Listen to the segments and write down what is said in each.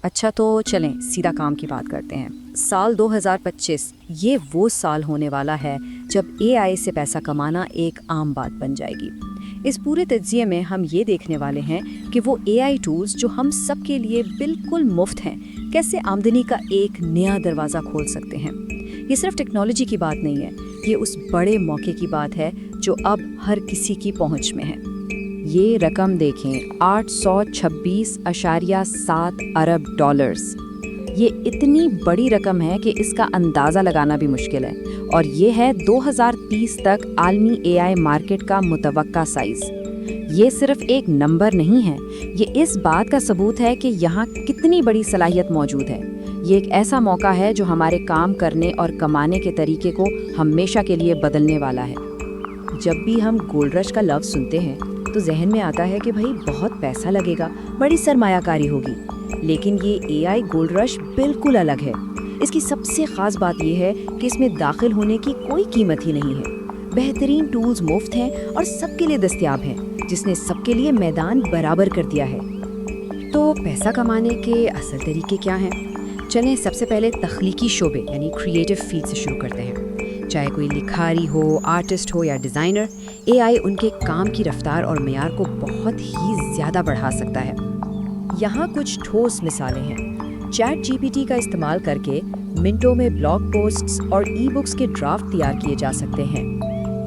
اچھا تو چلیں سیدھا کام کی بات کرتے ہیں۔ سال 2025 یہ وہ سال ہونے والا ہے جب اے آئی سے پیسہ کمانا ایک عام بات بن جائے گی۔ اس پورے تجزیے میں ہم یہ دیکھنے والے ہیں کہ وہ اے آئی ٹولز جو ہم سب کے لیے بالکل مفت ہیں کیسے آمدنی کا ایک نیا دروازہ کھول سکتے ہیں۔ یہ صرف ٹیکنالوجی کی بات نہیں ہے، یہ اس بڑے موقع کی بات ہے جو اب ہر کسی کی پہنچ میں ہے۔ یہ رقم دیکھیں، 826.7 ارب ڈالرز۔ یہ اتنی بڑی رقم ہے کہ اس کا اندازہ لگانا بھی مشکل ہے، اور یہ ہے 2030 تک عالمی اے آئی مارکیٹ کا متوقع سائز۔ یہ صرف ایک نمبر نہیں ہے، یہ اس بات کا ثبوت ہے کہ یہاں کتنی بڑی صلاحیت موجود ہے۔ یہ ایک ایسا موقع ہے جو ہمارے کام کرنے اور کمانے کے طریقے کو ہمیشہ کے لیے بدلنے والا ہے۔ جب بھی ہم گولڈ رش کا لفظ سنتے ہیں تو ذہن میں آتا ہے کہ بھائی بہت پیسہ لگے گا، بڑی سرمایہ کاری ہوگی، لیکن یہ اے آئی گولڈ رش بالکل الگ ہے۔ اس کی سب سے خاص بات یہ ہے کہ اس میں داخل ہونے کی کوئی قیمت ہی نہیں ہے۔ بہترین ٹولز مفت ہیں اور سب کے لیے دستیاب ہیں، جس نے سب کے لیے میدان برابر کر دیا ہے۔ تو پیسہ کمانے کے اصل طریقے کیا ہیں؟ چلیں سب سے پہلے تخلیقی شعبے یعنی کریٹو فیلڈ سے شروع کرتے ہیں۔ چاہے کوئی لکھاری ہو، آرٹسٹ ہو یا ڈیزائنر، اے آئی ان کے کام کی رفتار اور معیار کو بہت ہی زیادہ بڑھا سکتا ہے۔ یہاں کچھ ٹھوس مثالیں ہیں۔ چیٹ جی پی ٹی کا استعمال کر کے منٹوں میں بلاگ پوسٹس اور ای بکس کے ڈرافٹ تیار کیے جا سکتے ہیں،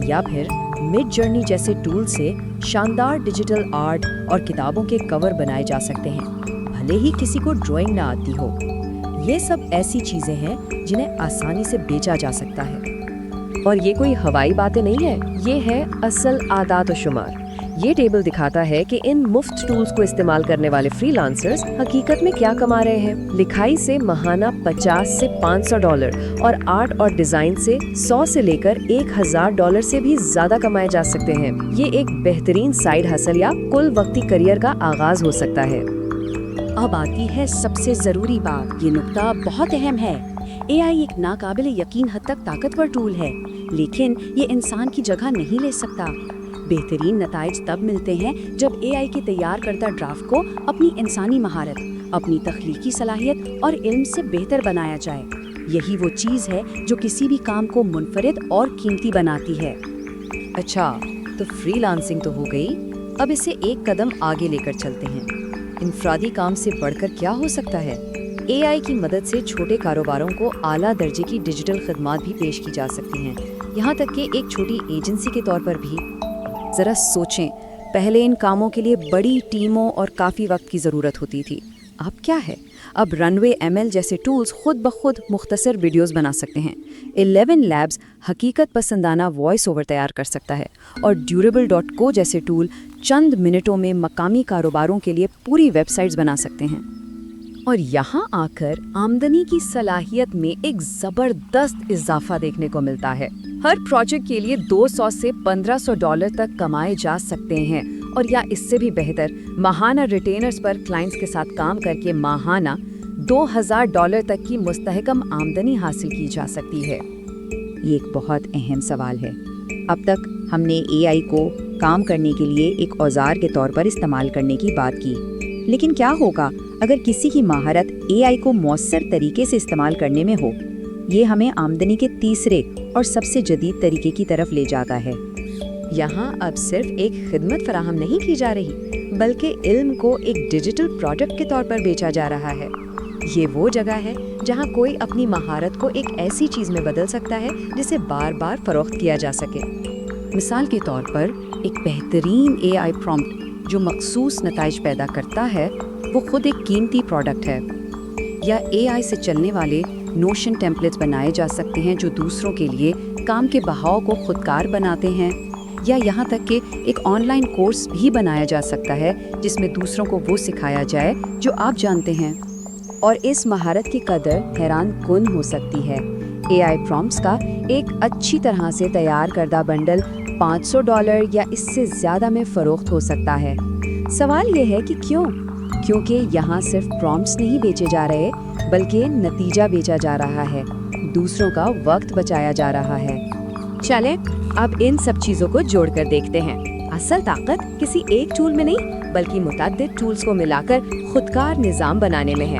یا پھر مڈ جرنی جیسے ٹول سے شاندار ڈیجیٹل آرٹ اور کتابوں کے کور بنائے جا سکتے ہیں، بھلے ہی کسی کو ڈرائنگ نہ آتی ہو۔ یہ سب ایسی چیزیں ہیں جنہیں آسانی سے بیچا جا سکتا ہے۔ اور یہ کوئی ہوائی باتیں نہیں ہے، یہ ہے اصل اعداد و شمار۔ یہ ٹیبل دکھاتا ہے کہ ان مفت ٹولز کو استعمال کرنے والے فری لانسرز حقیقت میں کیا کما رہے ہیں۔ لکھائی سے ماہانہ 50 سے 500 ڈالر اور آرٹ اور ڈیزائن سے 100 سے لے کر 1000 ڈالر سے بھی زیادہ کمائے جا سکتے ہیں۔ یہ ایک بہترین سائیڈ ہسل یا کل وقتی کریئر کا آغاز ہو سکتا ہے۔ اب آتی ہے سب سے ضروری بات، یہ نقطہ بہت اہم ہے۔ اے آئی ایک ناقابل یقین حد تک طاقتور ٹول ہے، لیکن یہ انسان کی جگہ نہیں لے سکتا۔ بہترین نتائج تب ملتے ہیں جب اے آئی کی تیار کردہ ڈرافٹ کو اپنی انسانی مہارت، اپنی تخلیقی صلاحیت اور علم سے بہتر بنایا جائے۔ یہی وہ چیز ہے جو کسی بھی کام کو منفرد اور قیمتی بناتی ہے۔ اچھا، تو فری لانسنگ تو ہو گئی، اب اسے ایک قدم آگے لے کر چلتے ہیں۔ انفرادی کام سے بڑھ کر کیا ہو سکتا ہے؟ اے آئی کی مدد سے چھوٹے کاروباروں کو اعلیٰ درجے کی ڈیجیٹل خدمات بھی پیش کی جا سکتی ہیں، یہاں تک کہ ایک چھوٹی ایجنسی کے طور پر بھی۔ ذرا سوچیں، پہلے ان کاموں کے لیے بڑی ٹیموں اور کافی وقت کی ضرورت ہوتی تھی، اب کیا ہے؟ اب رن وے ایم ایل جیسے ٹولز خود بخود مختصر ویڈیوز بنا سکتے ہیں۔ 11 لیبز حقیقت پسندانہ وائس اوور تیار کر سکتا ہے، اور ڈیوریبل.co جیسے ٹول چند منٹوں میں مقامی کاروباروں کے لیے پوری ویب سائٹس بنا سکتے ہیں۔ اور یہاں آ کر آمدنی کی صلاحیت میں ایک زبردست اضافہ دیکھنے کو ملتا ہے۔ ہر پروجیکٹ کے لیے 200 سے 1500 ڈالر تک کمائے جا سکتے ہیں، اور یا اس سے بھی بہتر ماہانہ ریٹینرز پر کلائنٹس کے ساتھ کام کر کے ماہانہ 2000 ڈالر تک کی مستحکم آمدنی حاصل کی جا سکتی ہے۔ یہ ایک بہت اہم سوال ہے۔ اب تک ہم نے اے آئی کو کام کرنے کے لیے ایک اوزار کے طور پر استعمال کرنے کی بات کی، لیکن کیا ہوگا اگر کسی کی مہارت اے آئی کو مؤثر طریقے سے استعمال کرنے میں ہو؟ یہ ہمیں آمدنی کے تیسرے اور سب سے جدید طریقے کی طرف لے جاتا ہے۔ یہاں اب صرف ایک خدمت فراہم نہیں کی جا رہی، بلکہ علم کو ایک ڈیجیٹل پروڈکٹ کے طور پر بیچا جا رہا ہے۔ یہ وہ جگہ ہے جہاں کوئی اپنی مہارت کو ایک ایسی چیز میں بدل سکتا ہے جسے بار بار فروخت کیا جا سکے۔ مثال کے طور پر ایک بہترین اے آئی پرومپٹ جو مخصوص نتائج پیدا کرتا ہے وہ خود ایک قیمتی پروڈکٹ ہے۔ یا اے آئی سے چلنے والے نوشن ٹیمپلیٹس بنائے جا سکتے ہیں جو دوسروں کے لیے کام کے بہاؤ کو خودکار بناتے ہیں، یا یہاں تک کہ ایک آن لائن کورس بھی بنایا جا سکتا ہے جس میں دوسروں کو وہ سکھایا جائے جو آپ جانتے ہیں۔ اور اس مہارت کی قدر حیران کن ہو سکتی ہے۔ اے آئی پرومپٹس کا ایک اچھی طرح سے تیار کردہ بنڈل 500 ڈالر یا اس سے زیادہ میں فروخت ہو سکتا ہے۔ سوال یہ ہے کہ کیوں؟ کیونکہ یہاں صرف پرومپٹس نہیں بیچے جا رہے، بلکہ نتیجہ بیچا جا رہا ہے، دوسروں کا وقت بچایا جا رہا ہے۔ چلیں اب ان سب چیزوں کو جوڑ کر دیکھتے ہیں۔ اصل طاقت کسی ایک ٹول میں نہیں، بلکہ متعدد ٹولز کو ملا کر خودکار نظام بنانے میں ہے۔